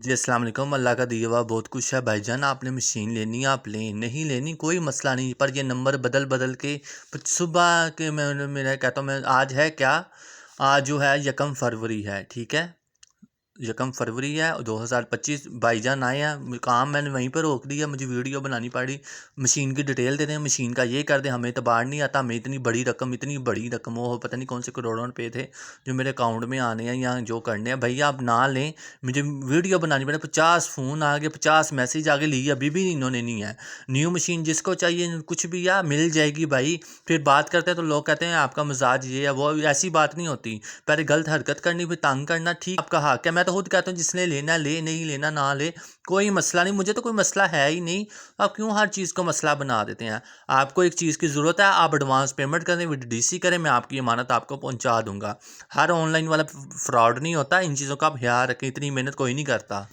जी अस्सलाम वालेकुम। अल्लाह का दिया हुआ बहुत कुछ है भाईजान। आपने मशीन लेनी है आप लें, नहीं लेनी कोई मसला नहीं, पर ये नंबर बदल बदल के सुबह के मैं कहता हूँ मैं आज है क्या, आज जो है 1 फरवरी है, ठीक है। 1 फरवरी है 2025। भाईजान आए हैं, काम मैंने वहीं पर रोक दिया, मुझे वीडियो बनानी पड़ी। मशीन की डिटेल दे दें, मशीन का ये कर दें, हमें इतबार नहीं आता। हमें इतनी बड़ी रकम वो पता नहीं कौन से करोड़ों रुपए थे जो मेरे अकाउंट में आने हैं या जो करने हैं। भैया आप ना लें, मुझे वीडियो बनानी पड़े। 50 फ़ोन आ गए, 50 मैसेज आ गए, ली अभी भी इन्होंने नहीं है। न्यू मशीन जिसको चाहिए कुछ भी या मिल जाएगी भाई। फिर बात करते हैं तो लोग कहते हैं आपका मिजाज ये है वो, ऐसी बात नहीं होती। पहले गलत हरकत करनी फिर तंग करना, ठीक आपका हक है। मैं तो खुद कहता हूँ जिसने लेना ले, नहीं लेना ना ले, कोई मसला नहीं। मुझे तो कोई मसला है ही नहीं। आप क्यों हर चीज़ को मसला बना देते हैं। आपको एक चीज़ की ज़रूरत है, आप एडवांस पेमेंट करें, विद डीसी करें, मैं आपकी अमानत आपको पहुंचा दूंगा। हर ऑनलाइन वाला फ्रॉड नहीं होता। इन चीज़ों का आप ख्याल रखें, इतनी मेहनत कोई नहीं करता।